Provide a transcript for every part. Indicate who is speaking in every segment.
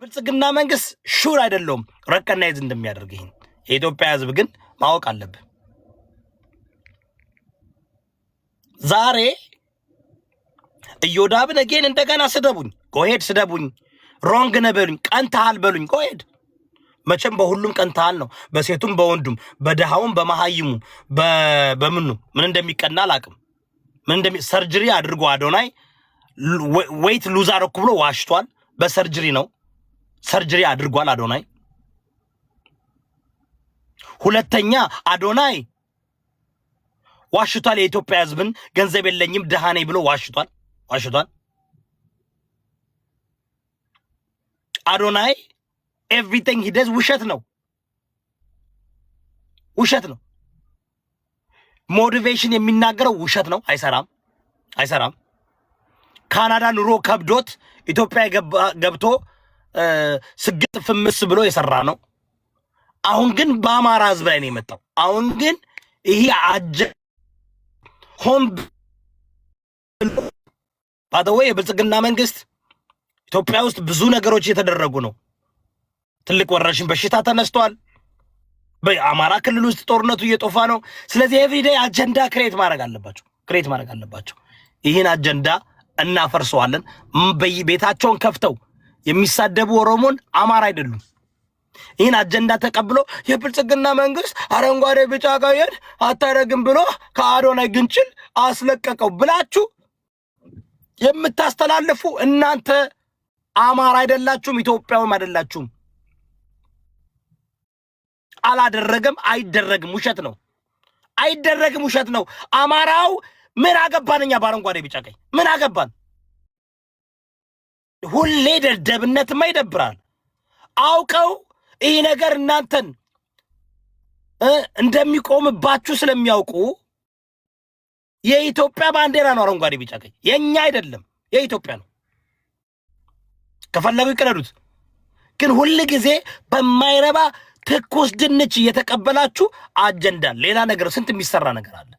Speaker 1: ብልጽግና መንግስት ሹር አይደለም ረከናይዝ እንደሚያደርግ ይሄን የኢትዮጵያ ህዝብ ግን ማወቅ አለበት። ዛሬ እዮዳብን again እንደገና ስደቡኝ ጎሄድ ስደቡኝ ሮንግ ነበሉኝ ቀንታል በሉኝ ጎሄድ መቼም በሁሉም ቀንታል ነው በሴቱም በወንዱም በደሃውም በመሃይሙ በምኑ ምን እንደሚቀና አላቅም ምን እንደሚ ሰርጀሪ አድርጎ አዶናይ ዌይት ሉዝ አደረኩ ብሎ ዋሽቷል በሰርጀሪ ነው ሰርጀሪ አድርጓል አዶናይ ሁለተኛ አዶናይ ዋሽቷል የኢትዮጵያ ህዝብን ገንዘብ የለኝም ደሃ ነኝ ብሎ ዋሽቷል አዶናይ everything he does ውሸት ነው ሞቲቬሽን የሚናገረው ውሸት ነው አይሰራም ካናዳ ኑሮ ከብዶት ኢትዮጵያ ገብቶ ስግጥ ፍምስ ብሎ የሰራ ነው አሁን ግን በአማራ ህዝብ ላይ ነው የመጣው አሁን ግን ይሄ ሆም ባደወይ የብልጽግና መንግስት ኢትዮጵያ ውስጥ ብዙ ነገሮች እየተደረጉ ነው ትልቅ ወረርሽኝ በሽታ ተነስቷል በአማራ ክልል ውስጥ ጦርነቱ እየጦፋ ነው ስለዚህ ኤቭሪዴይ አጀንዳ ክሬት ማድረግ አለባቸው ይሄን አጀንዳ እናፈርሰዋለን በቤታቸውን ከፍተው የሚሳደቡ ኦሮሞን አማራ አይደሉም ይሄን አጀንዳ ተቀብሎ የብልጽግና መንግስት አረንጓዴ ቢጫ ቀይ አታረግም ብሎ ከአዶናይ ግንጭል አስለቀቀው ብላችሁ የምታስተላልፉ እናንተ አማራ አይደላችሁም ኢትዮጵያውም አይደላችሁም አላደረገም አይደረግም ውሸት ነው አማራው ምን አገባንኛ ባረንጓዴ ቢጫ ቀይ ምን አገባን ሁሌ ደደብነትማ ይደብራል አውቀው ይሄ ነገር እናንተን እንደሚቆምባችሁ ስለሚያውቁ የኢትዮጵያ ባንዲራ ነው አረንጓዴ ቢጫ ቀይ የኛ አይደለም የኢትዮጵያ ነው ከፈለጉ ይቀደዱት ግን ሁሉ ጊዜ በማይረባ ትኩስ ድንች እየተቀበላችሁ አጀንዳ ሌላ ነገር ስንት የሚሰራ ነገር አለ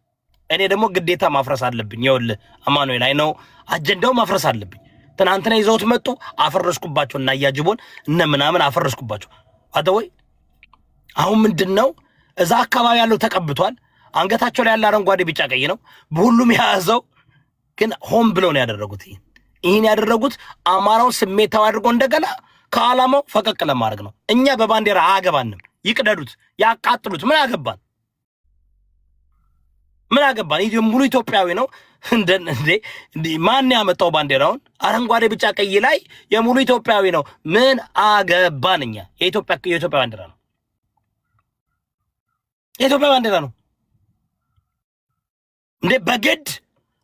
Speaker 1: እኔ ደግሞ ግዴታ ማፍረስ አለብኝ ይኸውልህ አማኑኤል አይ ነው አጀንዳው ማፍረስ አለብኝ ትናንትና ይዘውት መጡ አፈረስኩባቸው እና ያጅቦን እነ ምናምን አፈረስኩባቸው አደወይ አሁን ምንድነው እዛ አካባቢ ያለው ተቀብቷል አንገታቸው ላይ ያለ አረንጓዴ ቢጫ ቀይ ነው በሁሉም ያዘው ግን ሆም ብለው ነው ያደረጉት ይሄን ያደረጉት አማራው ስሜታው አድርጎ እንደገና ከዓላማው ፈቀቅ ለማድረግ ነው እኛ በባንዲራ አገባንም ይቅደዱት ያቃጥሉት ምን አገባን ይሄ ሙሉ ኢትዮጵያዊ ነው እንደ ማን ያመጣው ባንዲራውን አረንጓዴ ቢጫ ቀይ ላይ የሙሉ ኢትዮጵያዊ ነው ምን አገባንኛ የኢትዮጵያ ባንዲራ ነው የኢትዮጵያ ባንዲራ ነው እንደ በግድ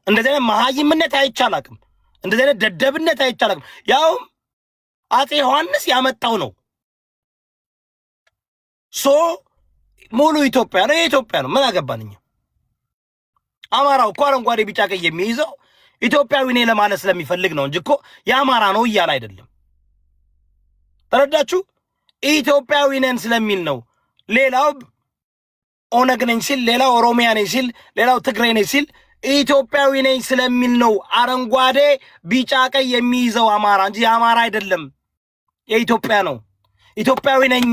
Speaker 1: እንደዚህ መሃይምነት አይቻላቅም እንደዚህ ደደብነት አይቻላቅም ያው አፄ ዮሐንስ ያመጣው ነው ሙሉ ኢትዮጵያ ነው የኢትዮጵያ ነው ምን አገባንኛ አማራው እኮ አረንጓዴ ቢጫ ቀይ የሚይዘው ኢትዮጵያዊ ነኝ ለማለት ስለሚፈልግ ነው እንጂ እኮ የአማራ ነው እያለ አይደለም ተረዳችሁ ኢትዮጵያዊ ነን ስለሚል ነው ሌላው ኦነግ ነኝ ሲል ሌላው ኦሮሚያ ነኝ ሲል ሌላው ትግራይ ነኝ ሲል ኢትዮጵያዊ ነኝ ስለሚል ነው አረንጓዴ ቢጫ ቀይ የሚይዘው አማራ እንጂ የአማራ አይደለም የኢትዮጵያ ነው ኢትዮጵያዊ ነኝ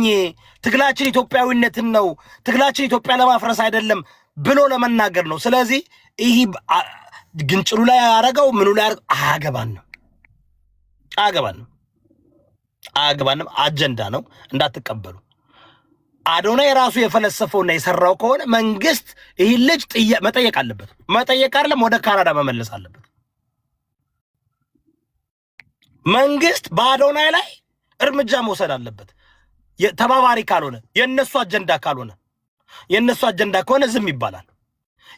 Speaker 1: ትግላችን ኢትዮጵያዊነትን ነው ትግላችን ኢትዮጵያ ለማፍረስ አይደለም ብሎ ለመናገር ነው ስለዚህ ይሄ ግንጭሉ ላይ ያረጋው ምኑ ላይ አያገባንም አጀንዳ ነው እንዳትቀበሉ አዶናይ ራሱ የፈለሰፈውና የሰራው ከሆነ መንግስት ይሄ ልጅ መጠየቅ አይደለም ወደ ካናዳ መመለስ አለበት መንግስት በአዶናይ ላይ እርምጃ መውሰድ አለበት ተባባሪ ካልሆነ የነሱ አጀንዳ ከሆነ ዝም ይባላል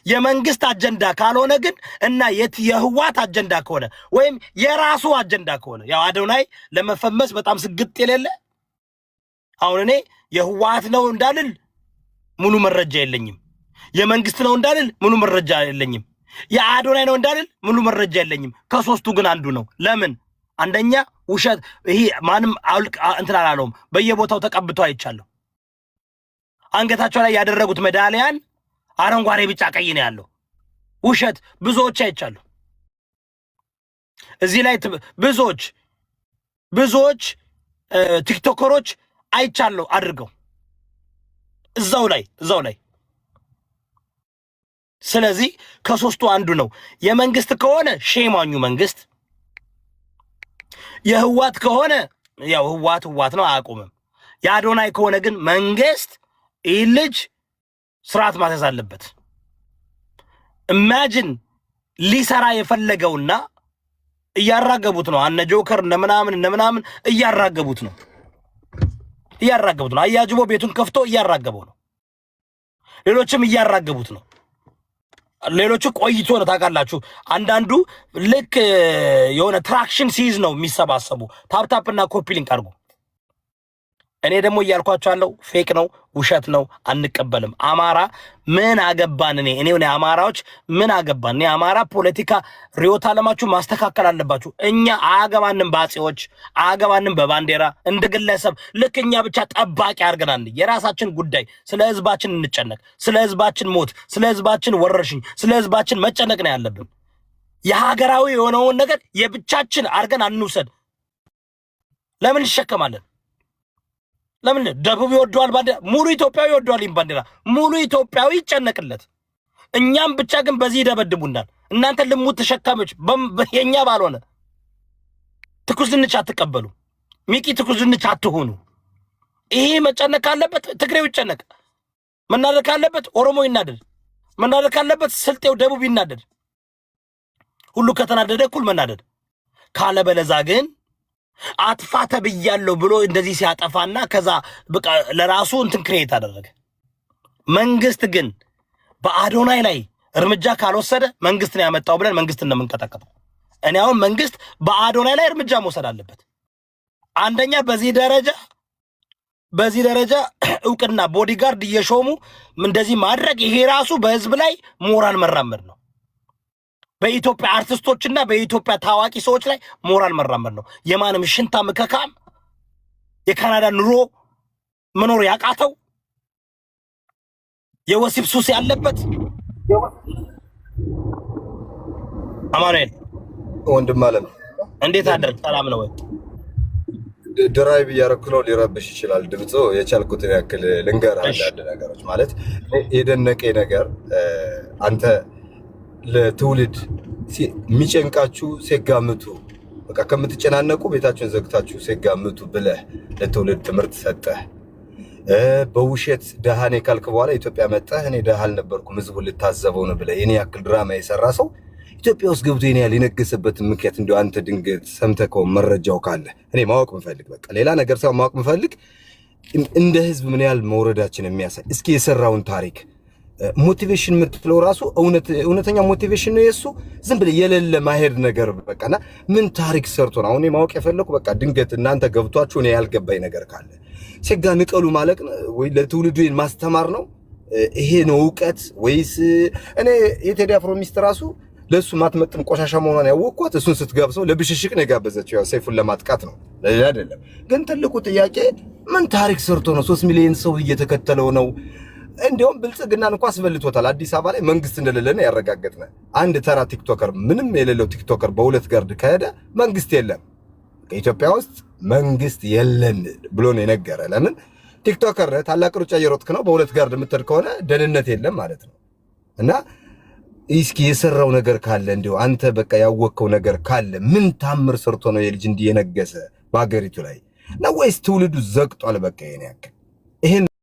Speaker 1: የመንግስት አጀንዳ ካልሆነ ግን እና የህዋት አጀንዳ ከሆነ ወይም የራሱ አጀንዳ ከሆነ ያው አዶናይ ለመፈመስ በጣም ስግጥ የሌለ አሁን እኔ የህዋት ነው እንዳልል ሙሉ መረጃ የለኝም የመንግስት ነው እንዳልል ሙሉ መረጃ የለኝም የአዶናይ ነው እንዳልል ሙሉ መረጃ የለኝም ከሶስቱ ግን አንዱ ነው ለምን አንደኛ ውሸት ይሄ ማንም እንትን አላለውም በየቦታው ተቀብቶ አይቻለሁ አንገታቸው ላይ ያደረጉት ሜዳሊያን አረንጓዴ ቢጫ ቀይ ነው ያለው ውሸት ብዙዎች አይቻለሁ እዚህ ላይ ብዙዎች ቲክቶከሮች አይቻለሁ አድርገው እዛው ላይ ስለዚህ ከሶስቱ አንዱ ነው። የመንግስት ከሆነ ሼማኙ መንግስት፣ የህዋት ከሆነ ያው ህዋት ነው አያቆምም። የአዶናይ ከሆነ ግን መንግስት ይህ ልጅ ስርዓት ማስያዝ አለበት። ኢማጂን ሊሰራ የፈለገውና እያራገቡት ነው። አነ ጆከር እንደምናምን እያራገቡት ነው። አያጅቦ ቤቱን ከፍቶ እያራገበው ነው። ሌሎችም እያራገቡት ነው። ሌሎቹ ቆይቶ ነው ታውቃላችሁ። አንዳንዱ ልክ የሆነ ትራክሽን ሲይዝ ነው የሚሰባሰቡ። ታፕታፕና ኮፒ ሊንክ አድርጉ። እኔ ደግሞ እያልኳቸው ያለው ፌክ ነው፣ ውሸት ነው፣ አንቀበልም። አማራ ምን አገባን? እኔ አማራዎች ምን አገባን? እኔ አማራ ፖለቲካ ሪዮት አለማችሁ ማስተካከል አለባችሁ። እኛ አያገባንም፣ በአጼዎች አያገባንም፣ በባንዲራ እንደ ግለሰብ ልክ እኛ ብቻ ጠባቂ አድርገናል። የራሳችን ጉዳይ፣ ስለ ህዝባችን እንጨነቅ፣ ስለ ህዝባችን ሞት፣ ስለ ህዝባችን ወረርሽኝ፣ ስለ ህዝባችን መጨነቅ ነው ያለብን። የሀገራዊ የሆነውን ነገር የብቻችን አድርገን አንውሰድ። ለምን እንሸከማለን? ለምን ደቡብ ይወደዋል ባንዲራ፣ ሙሉ ኢትዮጵያዊ ይወደዋል ባንዲራ፣ ሙሉ ኢትዮጵያዊ ይጨነቅለት። እኛም ብቻ ግን በዚህ ይደበድቡናል። እናንተ ልሙት ተሸካሚዎች የኛ ባልሆነ ትኩስ ድንች አትቀበሉ። ሚቂ ትኩስ ድንች አትሆኑ። ይሄ መጨነቅ ካለበት ትግሬው ይጨነቅ፣ መናደድ ካለበት ኦሮሞ ይናደድ፣ መናደድ ካለበት ስልጤው ደቡብ ይናደድ። ሁሉ ከተናደደ እኩል መናደድ ካለበለዛ ግን አጥፋ ተብያለሁ ብሎ እንደዚህ ሲያጠፋና ከዛ በቃ ለራሱ እንትን ክሬት አደረገ። መንግስት ግን በአዶናይ ላይ እርምጃ ካልወሰደ መንግስት ነው ያመጣው ብለን መንግስት ነው የምንቀጠቀጠው። እኔ አሁን መንግስት በአዶናይ ላይ እርምጃ መውሰድ አለበት። አንደኛ በዚህ ደረጃ እውቅና ቦዲጋርድ እየሾሙ እንደዚህ ማድረግ ይሄ ራሱ በህዝብ ላይ ሞራል መራመድ ነው። በኢትዮጵያ አርቲስቶችና በኢትዮጵያ ታዋቂ ሰዎች ላይ ሞራል መራመድ ነው። የማንም ሽንታ መከካም የካናዳ ኑሮ መኖር ያቃተው የወሲብ ሱስ ያለበት አማኑኤል
Speaker 2: ወንድም አለም
Speaker 1: እንዴት አደርክ? ሰላም ነው ወይ?
Speaker 2: ድራይቭ እያደረኩ ነው። ሊረብሽ ይችላል ድምፁ። የቻልኩትን ያክል ልንገር። አንዳንድ ነገሮች ማለት የደነቀኝ ነገር አንተ ለትውልድ የሚጨንቃችሁ ሴጋምቱ በቃ ከምትጨናነቁ ቤታችሁን ዘግታችሁ ሴጋምቱ ብለህ ለትውልድ ትምህርት ሰጠህ። በውሸት ደሃኔ ካልክ በኋላ ኢትዮጵያ መጣህ። እኔ ደሃ አልነበርኩም ህዝቡን ልታዘበው ነው ብለህ የኔ ያክል ድራማ የሰራ ሰው ኢትዮጵያ ውስጥ ገብቶ የኔ ያህል የነገሰበትን ምክንያት እንደው አንተ ድንገት ሰምተከው መረጃው ካለ እኔ ማወቅ ምፈልግ። በቃ ሌላ ነገር ሳይሆን ማወቅ ምፈልግ እንደ ህዝብ ምን ያህል መውረዳችን የሚያሳይ እስኪ የሰራውን ታሪክ ሞቲቬሽን የምትለው ራሱ እውነተኛ ሞቲቬሽን ነው የሱ። ዝም ብለህ የሌለ ማሄድ ነገር በቃና ምን ታሪክ ሰርቶ ነው አሁን ማወቅ የፈለኩ። በቃ ድንገት እናንተ ገብቷችሁ እኔ ያልገባኝ ነገር ካለ ሴጋ ንቀሉ ማለት ወይ ለትውልዱ ማስተማር ነው? ይሄ ነው እውቀት ወይስ? እኔ የቴዲ አፍሮ ሚስት ራሱ ለሱ ማትመጥን ቆሻሻ መሆኗን ያወቅኳት እሱን ስትጋብሰው ለብሽሽቅ ነው የጋበዘችው። ያው ሰይፉን ለማጥቃት ነው ለሌላ አይደለም። ግን ትልቁ ጥያቄ ምን ታሪክ ሰርቶ ነው? 3 ሚሊዮን ሰው እየተከተለው ነው። እንዲያውም ብልጽግናን እንኳን አስበልቶታል። አዲስ አበባ ላይ መንግስት እንደሌለ ነው ያረጋገጥነ። አንድ ተራ ቲክቶከር ምንም የሌለው ቲክቶከር በሁለት ጋርድ ከሄደ መንግስት የለም ኢትዮጵያ ውስጥ መንግስት የለም ብሎ ነው የነገረ። ለምን ቲክቶከር ታላቅ ሩጫ እየሮጥክ ነው በሁለት ጋርድ የምትሄድ ከሆነ ደህንነት የለም ማለት ነው። እና እስኪ የሰራው ነገር ካለ እንዲሁ አንተ በቃ ያወቀው ነገር ካለ ምን ታምር ሰርቶ ነው የልጅ እንዲህ የነገሰ በአገሪቱ ላይ ነው? ወይስ ትውልዱ ዘግጧል? በቃ የኔ ያክል ይሄን